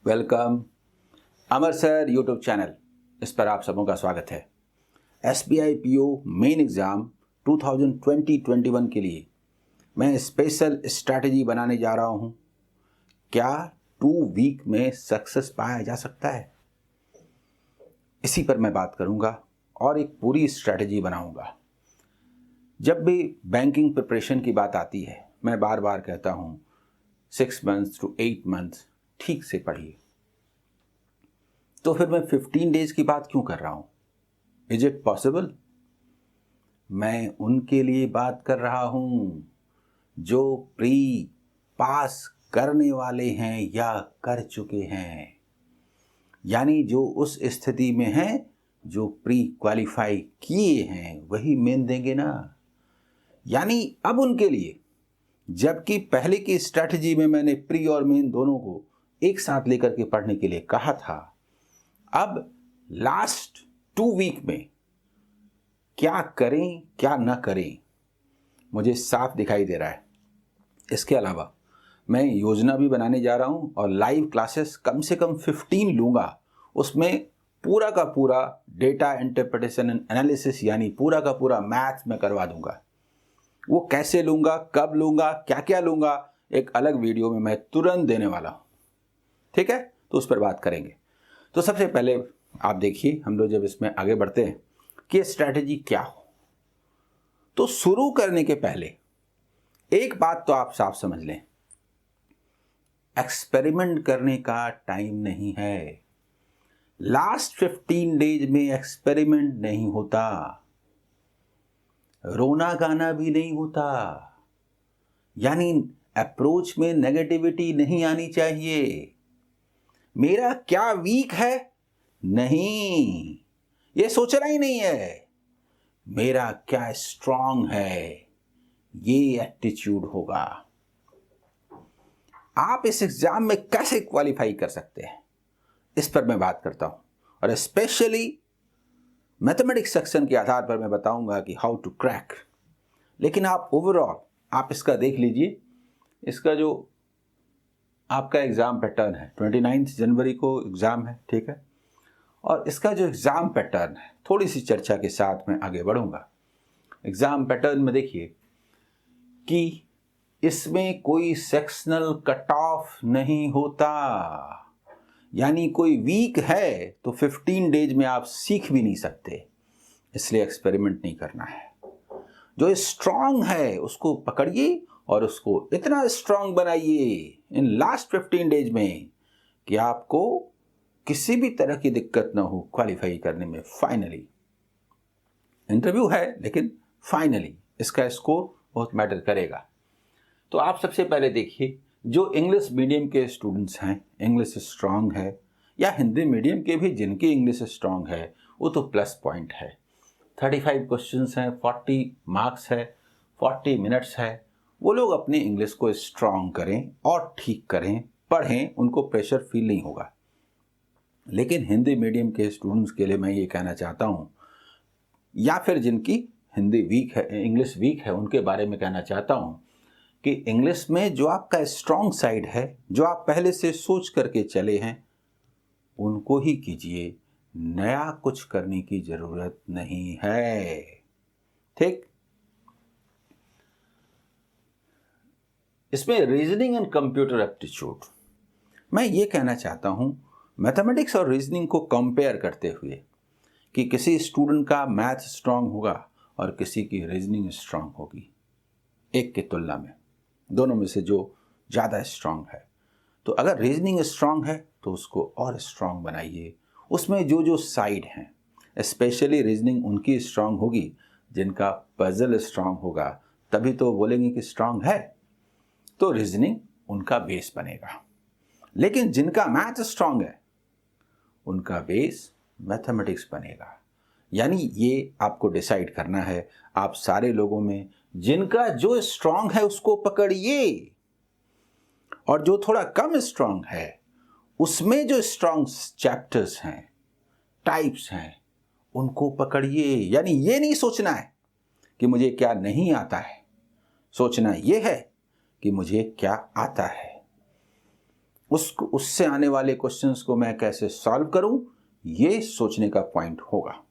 Welcome अमर sir YouTube channel. इस पर आप सबों का स्वागत है। SBI PO मेन एग्ज़ाम 2020-21 के लिए मैं स्पेशल स्ट्रैटेजी बनाने जा रहा हूं। क्या 2 वीक में सक्सेस पाया जा सकता है? इसी पर मैं बात करूंगा और एक पूरी स्ट्रैटेजी बनाऊंगा। जब भी बैंकिंग प्रिपरेशन की बात आती है, मैं बार बार कहता हूं 6 months to 8 months ठीक से पढ़िए। तो फिर मैं 15 डेज की बात क्यों कर रहा हूं? Is it possible? मैं उनके लिए बात कर रहा हूं जो प्री पास करने वाले हैं या कर चुके हैं, यानी जो उस स्थिति में हैं जो प्री क्वालिफाई किए हैं वही मेन देंगे ना। यानी अब उनके लिए, जबकि पहले की स्ट्रैटेजी में मैंने प्री और मेन दोनों को एक साथ लेकर के पढ़ने के लिए कहा था, अब लास्ट 2 वीक में क्या करें क्या ना करें मुझे साफ दिखाई दे रहा है। इसके अलावा मैं योजना भी बनाने जा रहा हूं और लाइव क्लासेस कम से कम 15 लूंगा। उसमें पूरा का पूरा डेटा इंटरप्रिटेशन एंड एनालिसिस यानी पूरा का पूरा मैथ में करवा दूंगा। वो कैसे लूंगा, कब लूंगा, क्या क्या लूंगा, एक अलग वीडियो में मैं तुरंत देने वाला हूं। ठीक है, तो उस पर बात करेंगे। तो सबसे पहले आप देखिए, हम लोग जब इसमें आगे बढ़ते हैं कि स्ट्रैटेजी क्या हो, तो शुरू करने के पहले एक बात तो आप साफ समझ लें, एक्सपेरिमेंट करने का टाइम नहीं है। लास्ट 15 डेज में एक्सपेरिमेंट नहीं होता, रोना गाना भी नहीं होता, यानी अप्रोच में नेगेटिविटी नहीं आनी चाहिए। मेरा क्या वीक है, नहीं, ये सोचना ही नहीं है। मेरा क्या स्ट्रांग है, ये एटीट्यूड होगा। आप इस एग्जाम में कैसे क्वालिफाई कर सकते हैं, इस पर मैं बात करता हूं और स्पेशली मैथमेटिक्स सेक्शन के आधार पर मैं बताऊंगा कि हाउ टू क्रैक। लेकिन आप ओवरऑल आप इसका देख लीजिए। इसका जो आपका एग्ज़ाम पैटर्न है, 29 जनवरी को एग्ज़ाम है, ठीक है। और इसका जो एग्ज़ाम पैटर्न है, थोड़ी सी चर्चा के साथ मैं आगे बढ़ूंगा। एग्ज़ाम पैटर्न में देखिए कि इसमें कोई सेक्शनल कट ऑफ नहीं होता, यानी कोई वीक है तो 15 डेज में आप सीख भी नहीं सकते, इसलिए एक्सपेरिमेंट नहीं करना है। जो स्ट्रांग है उसको पकड़िए और उसको इतना स्ट्रांग बनाइए इन लास्ट 15 डेज में कि आपको किसी भी तरह की दिक्कत ना हो क्वालिफाई करने में। फाइनली इंटरव्यू है, लेकिन फाइनली इसका स्कोर बहुत मैटर करेगा। तो आप सबसे पहले देखिए, जो इंग्लिश मीडियम के स्टूडेंट्स हैं, इंग्लिश स्ट्रांग है, या हिंदी मीडियम के भी जिनकी इंग्लिश स्ट्रांग है, वो तो प्लस पॉइंट है। 35 क्वेश्चंस हैं, 40 मार्क्स है, 40 मिनट्स है। वो लोग अपनी इंग्लिश को स्ट्रांग करें और ठीक करें, पढ़ें, उनको प्रेशर फील नहीं होगा। लेकिन हिंदी मीडियम के स्टूडेंट्स के लिए मैं ये कहना चाहता हूँ, या फिर जिनकी हिंदी वीक है, इंग्लिश वीक है, उनके बारे में कहना चाहता हूँ कि इंग्लिश में जो आपका स्ट्रांग साइड है, जो आप पहले से सोच करके चले हैं, उनको ही कीजिए। नया कुछ करने की जरूरत नहीं है। ठीक। इसमें रीजनिंग एंड कंप्यूटर एप्टीट्यूड, मैं ये कहना चाहता हूं मैथमेटिक्स और रीजनिंग को कंपेयर करते हुए कि किसी स्टूडेंट का मैथ स्ट्रांग होगा और किसी की रीजनिंग स्ट्रांग होगी, एक की तुलना में, दोनों में से जो ज़्यादा स्ट्रांग है। तो अगर रीजनिंग स्ट्रांग है तो उसको और स्ट्रांग बनाइए। उसमें जो जो साइड हैं, स्पेशली रीजनिंग उनकी स्ट्रांग होगी जिनका पजल स्ट्रांग होगा, तभी तो बोलेंगे कि स्ट्रांग है, तो रीजनिंग उनका बेस बनेगा। लेकिन जिनका मैथ स्ट्रांग है उनका बेस मैथमेटिक्स बनेगा। यानी ये आपको डिसाइड करना है। आप सारे लोगों में जिनका जो स्ट्रांग है उसको पकड़िए, और जो थोड़ा कम स्ट्रांग है उसमें जो स्ट्रांग चैप्टर्स हैं, टाइप्स हैं, उनको पकड़िए। यानी ये नहीं सोचना है कि मुझे क्या नहीं आता है, सोचना ये है कि मुझे क्या आता है। उससे आने वाले क्वेश्चंस को मैं कैसे सॉल्व करूं, ये सोचने का पॉइंट होगा।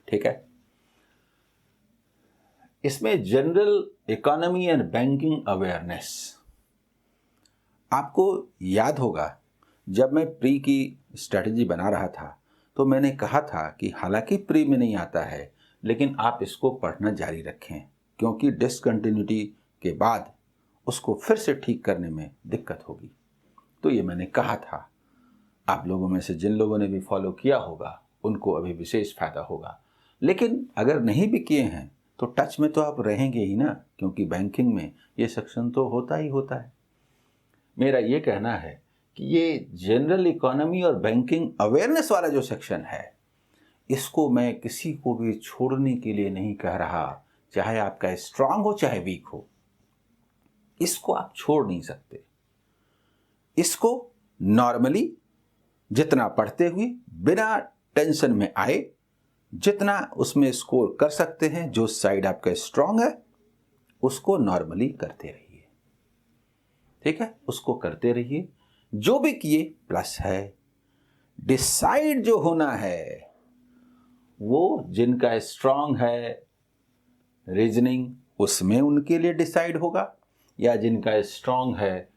ठीक है। इसमें general economy and banking awareness, आपको याद होगा जब मैं प्री की स्ट्रेटजी बना रहा था तो मैंने कहा था कि हालांकि प्री में नहीं आता है लेकिन आप इसको पढ़ना जारी रखें, क्योंकि डिसकंटिन्यूटी के बाद उसको फिर से ठीक करने में दिक्कत होगी। तो ये मैंने कहा था। आप लोगों में से जिन लोगों ने भी फॉलो किया होगा उनको अभी विशेष फायदा होगा, लेकिन अगर नहीं भी किए हैं तो टच में तो आप रहेंगे ही ना, क्योंकि बैंकिंग में ये सेक्शन तो होता ही होता है। मेरा ये कहना है कि ये जनरल इकोनॉमी और बैंकिंग अवेयरनेस वाला जो सेक्शन है, इसको मैं किसी को भी छोड़ने के लिए नहीं कह रहा, चाहे आपका स्ट्रांग हो चाहे वीक हो, इसको आप छोड़ नहीं सकते। इसको नॉर्मली जितना पढ़ते हुए बिना टेंशन में आए, जितना उसमें स्कोर कर सकते हैं, जो साइड आपका स्ट्रांग है उसको नॉर्मली करते रहिए। ठीक है, उसको करते रहिए। जो भी किए प्लस है। डिसाइड जो होना है वो जिनका स्ट्रांग है रीजनिंग, उसमें उनके लिए डिसाइड होगा, या जिनका स्ट्रांग है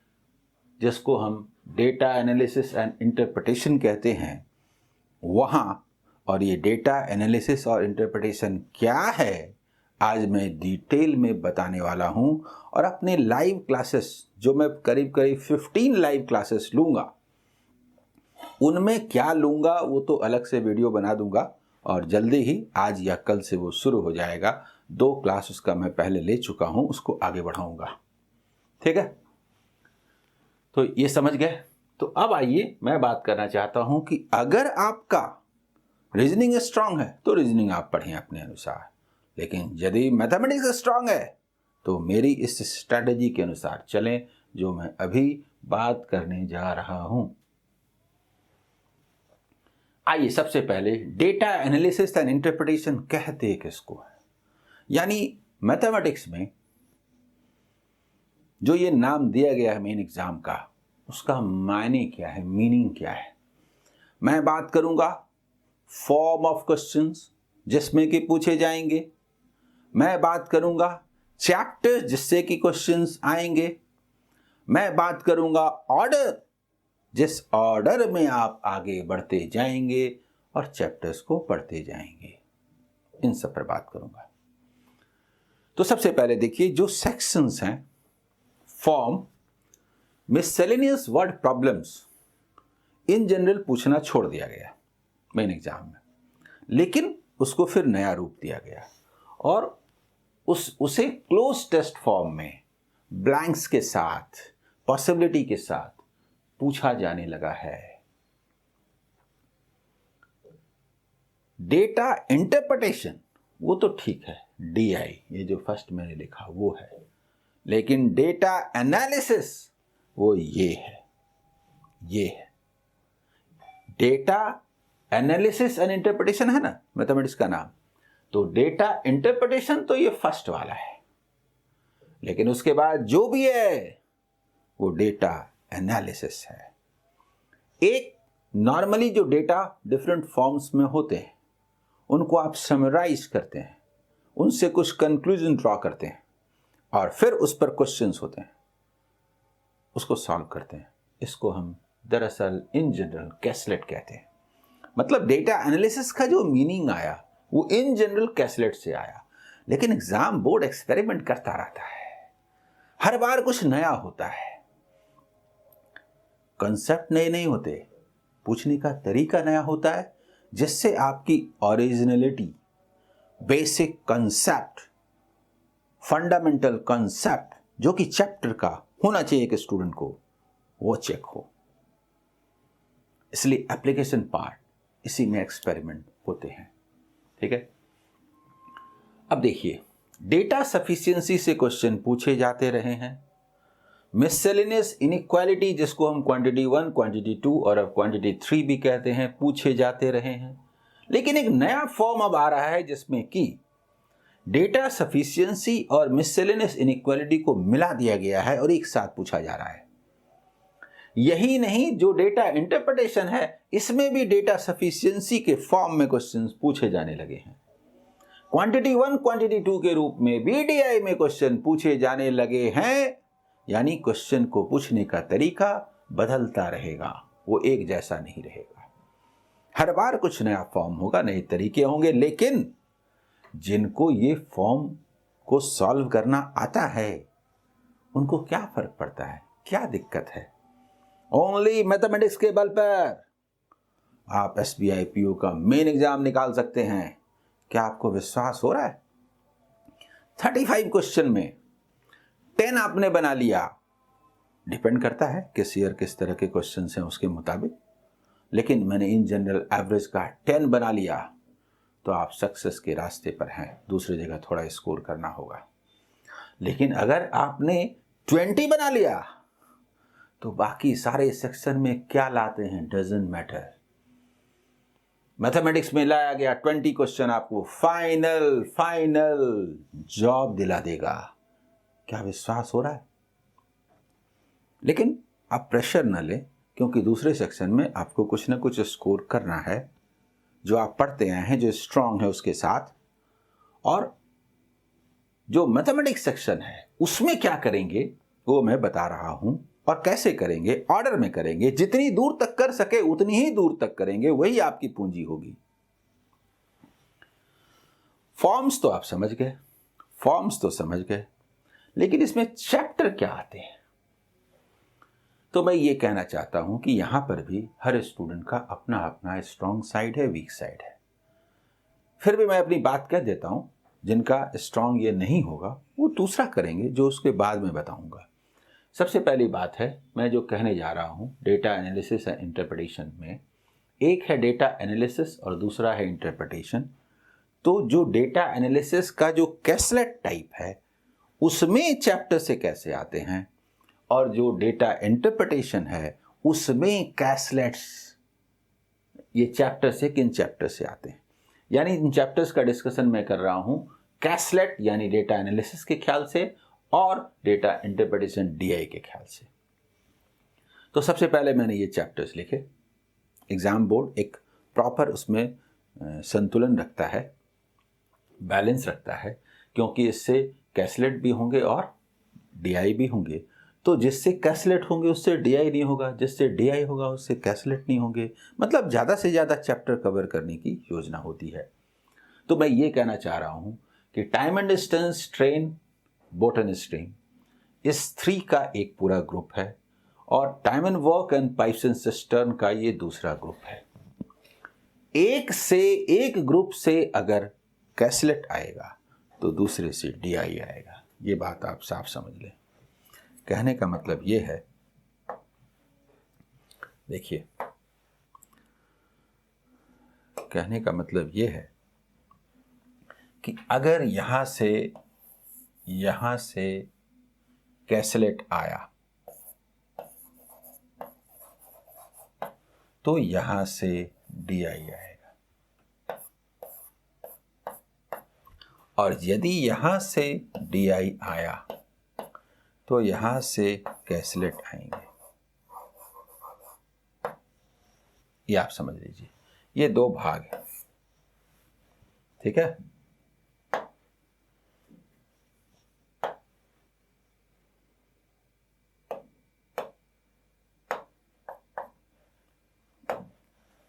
जिसको हम डेटा एनालिसिस एंड इंटरप्रिटेशन कहते हैं वहाँ। और ये डेटा एनालिसिस और इंटरप्रिटेशन क्या है आज मैं डिटेल में बताने वाला हूँ। और अपने लाइव क्लासेस जो मैं करीब करीब 15 लाइव क्लासेस लूँगा, उनमें क्या लूँगा वो तो अलग से वीडियो बना दूंगा, और जल्दी ही आज या कल से वो शुरू हो जाएगा। 2 क्लास उसका मैं पहले ले चुका हूँ, उसको आगे बढ़ाऊंगा। ठीक है, तो ये समझ गए। तो अब आइए मैं बात करना चाहता हूं कि अगर आपका रीजनिंग स्ट्रांग है तो रीजनिंग आप पढ़ें अपने अनुसार, लेकिन यदि मैथमेटिक्स स्ट्रांग है तो मेरी इस स्ट्रैटेजी के अनुसार चलें जो मैं अभी बात करने जा रहा हूं। आइए सबसे पहले डेटा एनालिसिस एंड इंटरप्रिटेशन कहते किसको है, यानी मैथमेटिक्स में जो ये नाम दिया गया है मेन एग्जाम का, उसका मायने क्या है, मीनिंग क्या है। मैं बात करूंगा फॉर्म ऑफ क्वेश्चंस जिसमें कि पूछे जाएंगे, मैं बात करूंगा चैप्टर्स जिससे कि क्वेश्चंस आएंगे, मैं बात करूंगा ऑर्डर जिस ऑर्डर में आप आगे बढ़ते जाएंगे और चैप्टर्स को पढ़ते जाएंगे, इन सब पर बात करूंगा। तो सबसे पहले देखिए जो सेक्शंस हैं, form, miscellaneous word problems in general पूछना छोड़ दिया गया मेन एग्जाम में, लेकिन उसको फिर नया रूप दिया गया और उसे क्लोज टेस्ट फॉर्म में ब्लैंक्स के साथ, पॉसिबिलिटी के साथ पूछा जाने लगा है। डेटा इंटरप्रिटेशन वो तो ठीक है, DI ये जो फर्स्ट मैंने लिखा वो है, लेकिन डेटा एनालिसिस वो ये है, ये है। डेटा एनालिसिस एंड इंटरप्रिटेशन है ना मैथमेटिक्स का नाम, तो डेटा इंटरप्रिटेशन तो ये फर्स्ट वाला है, लेकिन उसके बाद जो भी है वो डेटा एनालिसिस है। एक नॉर्मली जो डेटा डिफरेंट फॉर्म्स में होते हैं उनको आप समराइज करते हैं, उनसे कुछ कंक्लूजन ड्रॉ करते हैं और फिर उस पर क्वेश्चंस होते हैं, उसको सॉल्व करते हैं। इसको हम दरअसल इन जनरल कैसलेट कहते हैं। मतलब डेटा एनालिसिस का जो मीनिंग आया वो इन जनरल कैसलेट से आया, लेकिन एग्जाम बोर्ड एक्सपेरिमेंट करता रहता है, हर बार कुछ नया होता है। कंसेप्ट नए नहीं होते, पूछने का तरीका नया होता है, जिससे आपकी originality, basic concept, fundamental concept जो कि चैप्टर का होना चाहिए एक स्टूडेंट को, वो चेक हो। इसलिए एप्लीकेशन पार्ट इसी में एक्सपेरिमेंट होते हैं। ठीक है, अब देखिए डेटा सफिशिएंसी से क्वेश्चन पूछे जाते रहे हैं। मिससेलेनियस इनइक्वालिटी जिसको हम क्वांटिटी 1, क्वांटिटी 2 और अब क्वांटिटी 3 भी कहते हैं, पूछे जाते रहे हैं। लेकिन एक नया फॉर्म अब आ रहा है जिसमें कि डेटा सफिशिएंसी और मिससेलेनियस इनइक्वालिटी को मिला दिया गया है और एक साथ पूछा जा रहा है। यही नहीं, जो डेटा इंटरप्रिटेशन है इसमें भी डेटा सफिशिएंसी के फॉर्म में क्वेश्चंस पूछे जाने लगे हैं। क्वांटिटी 1 क्वांटिटी 2 के रूप में भी डीआई में क्वेश्चन पूछे जाने लगे हैं। यानी क्वेश्चन को पूछने का तरीका बदलता रहेगा, वो एक जैसा नहीं रहेगा। हर बार कुछ नया फॉर्म होगा, नए तरीके होंगे, लेकिन जिनको ये फॉर्म को सॉल्व करना आता है उनको क्या फर्क पड़ता है, क्या दिक्कत है? ओनली मैथमेटिक्स के बल पर आप एसबीआई पीओ का मेन एग्जाम निकाल सकते हैं। क्या आपको विश्वास हो रहा है? 35 क्वेश्चन में 10 आपने बना लिया, डिपेंड करता है किस ईयर किस तरह के क्वेश्चन हैं उसके मुताबिक, लेकिन मैंने इन जनरल एवरेज का 10 बना लिया तो आप सक्सेस के रास्ते पर हैं। दूसरी जगह थोड़ा स्कोर करना होगा। लेकिन अगर आपने 20 बना लिया तो बाकी सारे सेक्शन में क्या लाते हैं डजंट मैटर। मैथमेटिक्स में लाया गया 20 क्वेश्चन आपको फाइनल जॉब दिला देगा। क्या विश्वास हो रहा है? लेकिन आप प्रेशर न लें, क्योंकि दूसरे सेक्शन में आपको कुछ ना कुछ स्कोर करना है। जो आप पढ़ते आए हैं, जो स्ट्रांग है उसके साथ, और जो मैथमेटिक्स सेक्शन है उसमें क्या करेंगे वो मैं बता रहा हूं। और कैसे करेंगे? ऑर्डर में करेंगे, जितनी दूर तक कर सके उतनी ही दूर तक करेंगे, वही आपकी पूंजी होगी। फॉर्म्स तो आप समझ गए, लेकिन इसमें चैप्टर क्या आते हैं? तो मैं ये कहना चाहता हूं कि यहां पर भी हर स्टूडेंट का अपना अपना स्ट्रांग साइड है, वीक साइड है। फिर भी मैं अपनी बात कह देता हूं, जिनका स्ट्रांग ये नहीं होगा वो दूसरा करेंगे, जो उसके बाद में बताऊंगा। सबसे पहली बात है, मैं जो कहने जा रहा हूं डेटा एनालिसिस एंड इंटरप्रिटेशन में, एक है डेटा एनालिसिस और दूसरा है इंटरप्रिटेशन। तो जो डेटा एनालिसिस का जो कैसलेट टाइप है उसमें चैप्टर से कैसे आते हैं, और जो डेटा इंटरप्रिटेशन है उसमें कैसलेट्स ये चैप्टर से किन चैप्टर से आते हैं। यानी इन चैप्टर्स का डिस्कशन मैं कर रहा हूं कैसलेट यानी डेटा एनालिसिस के ख्याल से और डेटा इंटरप्रिटेशन डीआई के ख्याल से। तो सबसे पहले मैंने ये चैप्टर्स लिखे। एग्जाम बोर्ड एक प्रॉपर उसमें संतुलन रखता है, बैलेंस रखता है, क्योंकि इससे कैसलेट भी होंगे और डीआई भी होंगे। तो जिससे कैसलेट होंगे उससे डीआई नहीं होगा, जिससे डीआई होगा उससे कैसलेट नहीं होंगे। मतलब ज़्यादा से ज़्यादा चैप्टर कवर करने की योजना होती है। तो मैं ये कहना चाह रहा हूँ कि time and distance, train, boat and stream, इस 3 का एक पूरा ग्रुप है, और time and work and pipes and cistern का ये दूसरा ग्रुप है। एक ग्रुप से अगर कैसलेट आएगा तो दूसरे से डीआई आएगा। ये बात आप साफ समझ लें। कहने का मतलब ये है, देखिए, कहने का मतलब ये है कि अगर यहां से कैसलेट आया तो यहां से डीआई आएगा, और यदि यहां से डीआई आया तो यहां से कैसलेट आएंगे। ये आप समझ लीजिए, ये 2 भाग है। ठीक है?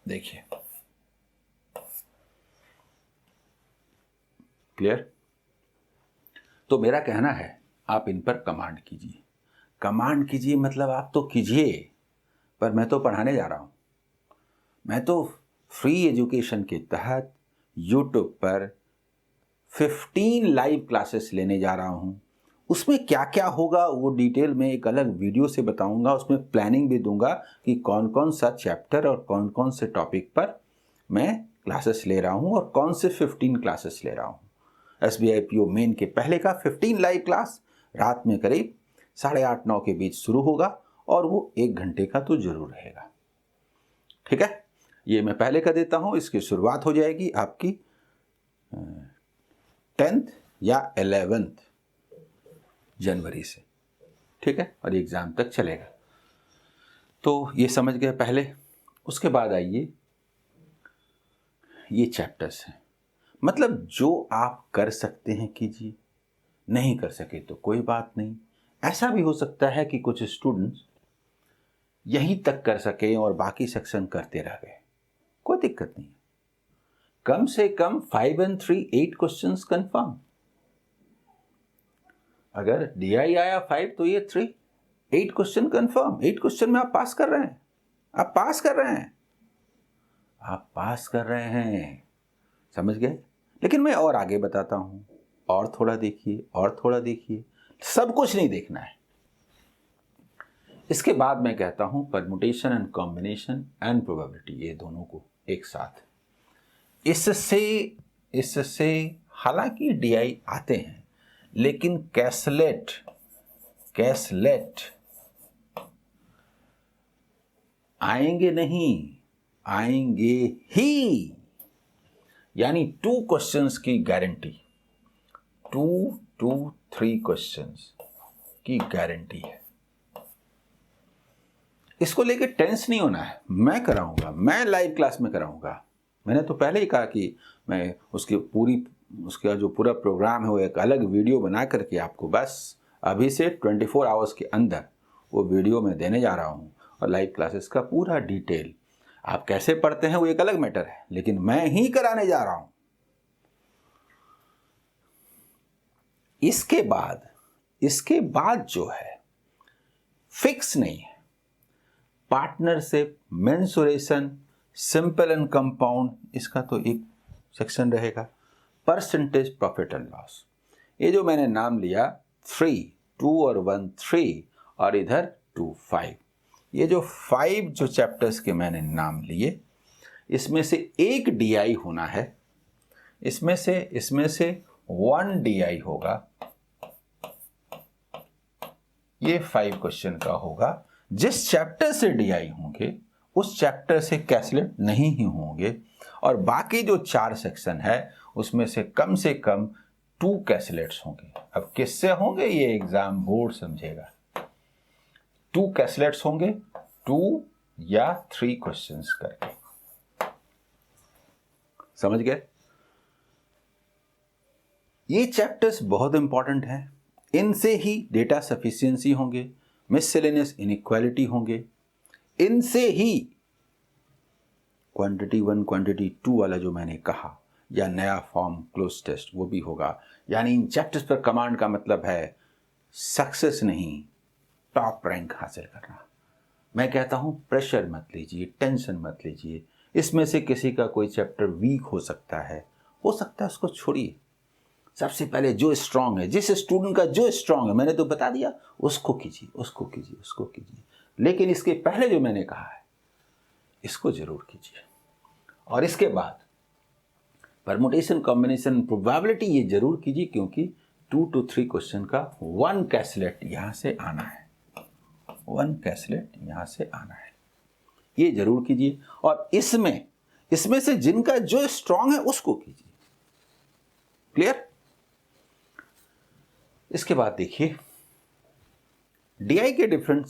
देखिए, क्लियर? तो मेरा कहना है आप इन पर कमांड कीजिए। मतलब आप तो कीजिए, पर मैं तो पढ़ाने जा रहा हूं। मैं तो फ्री एजुकेशन के तहत यूट्यूब पर 15 लाइव क्लासेस लेने जा रहा हूं। उसमें क्या क्या होगा वो डिटेल में एक अलग वीडियो से बताऊंगा। उसमें प्लानिंग भी दूंगा कि कौन कौन सा चैप्टर और कौन कौन से टॉपिक पर मैं क्लासेस ले रहा हूं और कौन से 15 क्लासेस ले रहा हूं। एसबीआई पीओ मेन के पहले का 15 लाइव क्लास रात में करीब 8:30-9 के बीच शुरू होगा, और वो 1 घंटे का तो जरूर रहेगा। ठीक है? ये मैं पहले कर देता हूं। इसकी शुरुआत हो जाएगी आपकी 10th या 11th जनवरी से। ठीक है? और एग्जाम तक चलेगा। तो ये समझ गए पहले। उसके बाद आइए, ये चैप्टर्स हैं, मतलब जो आप कर सकते हैं कीजिए, नहीं कर सके तो कोई बात नहीं। ऐसा भी हो सकता है कि कुछ स्टूडेंट्स यहीं तक कर सके और बाकी सेक्शन करते रह गए, कोई दिक्कत नहीं। कम से कम 5 and 3 8 क्वेश्चंस कंफर्म। अगर DI आया 5 तो ये 3 8 क्वेश्चन कंफर्म। 8 क्वेश्चन में आप पास कर रहे हैं, आप पास कर रहे हैं, आप पास कर रहे हैं, समझ गए। लेकिन मैं और आगे बताता हूं, और थोड़ा देखिए, और थोड़ा देखिए, सब कुछ नहीं देखना है। इसके बाद मैं कहता हूं permutation and combination and probability, ये दोनों को एक साथ। इससे हालांकि DI आते हैं, लेकिन कैसलेट आएंगे नहीं, आएंगे ही। यानी 2 क्वेश्चंस की गारंटी, 2 to 3 क्वेश्चंस की गारंटी है। इसको लेके टेंस नहीं होना है, मैं कराऊंगा, मैं लाइव क्लास में कराऊंगा। मैंने तो पहले ही कहा कि मैं उसका जो पूरा प्रोग्राम है वो एक अलग वीडियो बना करके आपको बस अभी से 24 आवर्स के अंदर वो वीडियो मैं देने जा रहा हूँ। और लाइव क्लासेस का पूरा डिटेल, आप कैसे पढ़ते हैं वो एक अलग मैटर है, लेकिन मैं ही कराने जा रहा हूँ। इसके बाद जो है फिक्स नहीं है। Partnership, mensuration, simple and compound, इसका तो एक सेक्शन रहेगा। परसेंटेज प्रॉफिट एंड लॉस, ये जो मैंने नाम लिया 3, 2 और 1 3 और इधर 2 5, ये जो 5 जो चैप्टर्स के मैंने नाम लिए, इसमें से एक DI होना है, इसमें से 1 DI होगा, ये 5 क्वेश्चन का होगा। जिस चैप्टर से DI होंगे उस चैप्टर से कैसलेट नहीं ही होंगे, और बाकी जो 4 सेक्शन है उसमें से कम 2 कैसलेट्स होंगे। अब किससे होंगे ये एग्जाम बोर्ड समझेगा। 2 कैसलेट्स होंगे, 2 या 3 क्वेश्चंस करके, समझ गए। ये चैप्टर्स बहुत इंपॉर्टेंट हैं, इनसे ही डेटा सफिशिएंसी होंगे, मिससेलेनियस इनइक्वालिटी होंगे, इनसे ही क्वांटिटी 1 क्वांटिटी 2 वाला जो मैंने कहा, या नया फॉर्म क्लोज टेस्ट वो भी होगा। यानी इन चैप्टर्स पर कमांड का मतलब है सक्सेस नहीं, टॉप रैंक हासिल करना। मैं कहता हूं प्रेशर मत लीजिए, टेंशन मत लीजिए। इसमें से किसी का कोई चैप्टर वीक हो सकता है उसको छोड़िए। सबसे पहले जो स्ट्रांग है, जिस स्टूडेंट का जो स्ट्रांग है, मैंने तो बता दिया, उसको कीजिए। लेकिन इसके पहले जो मैंने कहा है इसको जरूर कीजिए। और इसके बाद परमुटेशन, कॉम्बिनेशन, प्रोबेबिलिटी ये जरूर कीजिए, क्योंकि 2 to 3 क्वेश्चन का 1 कैसलेट यहां से आना है, 1 कैसलेट यहां से आना है, ये जरूर कीजिए। और इसमें से जिनका जो स्ट्रांग है उसको कीजिए। क्लियर। इसके बाद देखिए, DI के डिफरेंट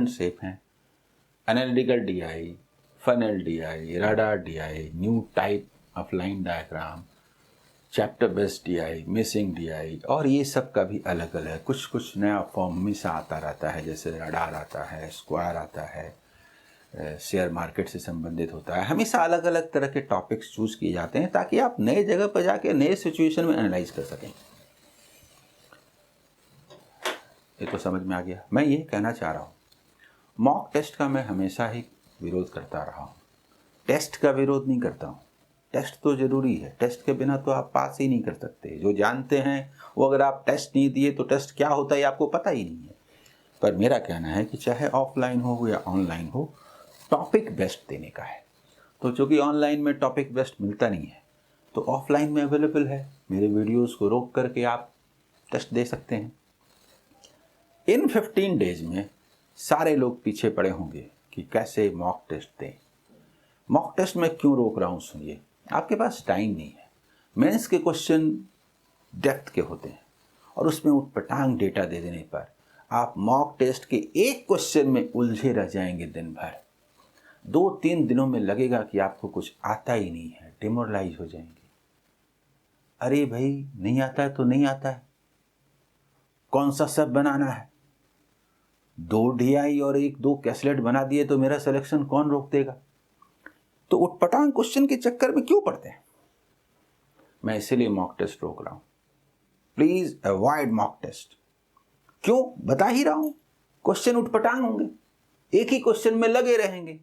शेप हैं, analytical DI, funnel DI, radar DI, new type of line diagram, chapter based DI, missing DI, और ये सब का भी अलग अलग कुछ नया फॉर्म हमेशा आता रहता है। जैसे रडार आता है, स्क्वायर आता है, शेयर मार्केट से संबंधित होता है। हमेशा अलग अलग तरह के टॉपिक्स चूज किए जाते हैं ताकि आप नए जगह पर जाके नए सिचुएशन में एनालाइज कर सकें। ये तो समझ में आ गया। मैं ये कहना चाह रहा हूँ, मॉक टेस्ट का मैं हमेशा ही विरोध करता रहा हूँ, टेस्ट का विरोध नहीं करता हूँ। टेस्ट तो ज़रूरी है, टेस्ट के बिना तो आप पास ही नहीं कर सकते। जो जानते हैं वो, अगर आप टेस्ट नहीं दिए तो टेस्ट क्या होता है आपको पता ही नहीं है। पर मेरा कहना है कि चाहे ऑफलाइन हो या ऑनलाइन हो, टॉपिक बेस्ड देने का है। तो चूँकि ऑनलाइन में टॉपिक बेस्ड मिलता नहीं है, तो ऑफलाइन में अवेलेबल है। मेरे वीडियोज़ को रोक करके आप टेस्ट दे सकते हैं। इन 15 डेज में सारे लोग पीछे पड़े होंगे कि कैसे मॉक टेस्ट दें। मॉक टेस्ट में क्यों रोक रहा हूँ सुनिए। आपके पास टाइम नहीं है। मेंस के क्वेश्चन डेप्थ के होते हैं और उसमें उटपटांग डेटा दे देने पर आप मॉक टेस्ट के एक क्वेश्चन में उलझे रह जाएंगे दिन भर। 2-3 दिनों में लगेगा कि आपको कुछ आता ही नहीं है, डिमोरलाइज हो जाएंगे। अरे भाई, नहीं आता है तो नहीं आता है, कौन सा सब बनाना है? 2 DI और 1-2 कैसलेट बना दिए तो मेरा सिलेक्शन कौन रोक देगा? तो उटपटांग क्वेश्चन के चक्कर में क्यों पड़ते हैं? मैं इसीलिए मॉक टेस्ट रोक रहा हूं। Please avoid mock test. क्यों? बता ही रहा हूं, क्वेश्चन उटपटांग होंगे, एक ही क्वेश्चन में लगे रहेंगे,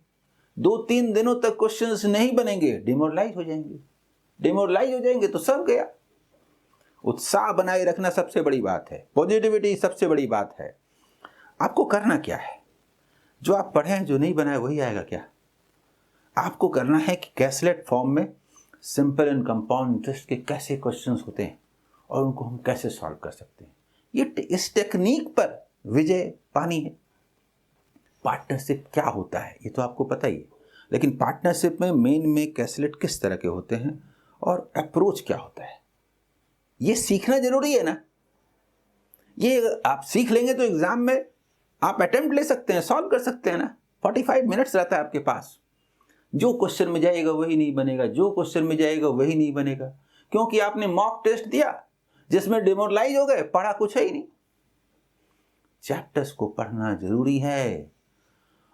2-3 दिनों तक क्वेश्चंस नहीं बनेंगे, डिमोरलाइज हो जाएंगे। डिमोरलाइज हो जाएंगे तो सब गया। उत्साह बनाए रखना सबसे बड़ी बात है, पॉजिटिविटी सबसे बड़ी बात है। आपको करना क्या है? जो आप पढ़े हैं, जो नहीं बनाए वही आएगा क्या? आपको करना है कि कैसलेट फॉर्म में सिंपल एंड कंपाउंड इंटरेस्ट के कैसे क्वेश्चंस होते हैं और उनको हम कैसे सॉल्व कर सकते हैं, इस टेक्निक पर विजय पानी है। पार्टनरशिप क्या होता है ये तो आपको पता ही है, लेकिन पार्टनरशिप में मेन में कैसलेट किस तरह के होते हैं और अप्रोच क्या होता है, ये सीखना जरूरी है ना। ये आप सीख लेंगे तो एग्जाम में आप अटेम्प्ट ले सकते हैं, सॉल्व कर सकते हैं ना। 45 मिनट्स रहता है आपके पास। जो क्वेश्चन में जाएगा वही नहीं बनेगा, जो क्वेश्चन में जाएगा वही नहीं बनेगा, क्योंकि आपने मॉक टेस्ट दिया जिसमें डिमोरलाइज हो गए, पढ़ा कुछ है ही नहीं। चैप्टर्स को पढ़ना जरूरी है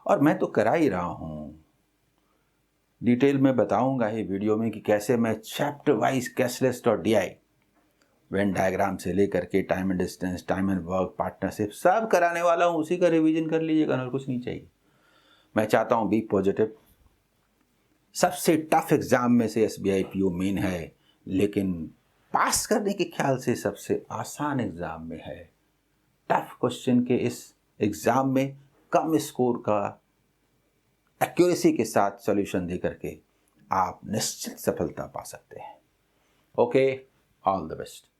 और मैं तो करा ही रहा हूं। डिटेल में बताऊंगा ही वीडियो में कि कैसे मैं चैप्टर वाइज कैसलेट और DI, वेन डायग्राम से लेकर के time and distance, time and work, partnership सब कराने वाला हूं। उसी का रिवीजन कर लीजिएगा और कुछ नहीं चाहिए। मैं चाहता हूं बी पॉजिटिव। सबसे टफ एग्जाम में से SBI PO मेन है, लेकिन पास करने के ख्याल से सबसे आसान एग्जाम में है। टफ क्वेश्चन के इस एग्जाम में कम स्कोर का एक्यूरेसी के साथ सॉल्यूशन दे करके आप निश्चित सफलता पा सकते हैं। Okay, all the best.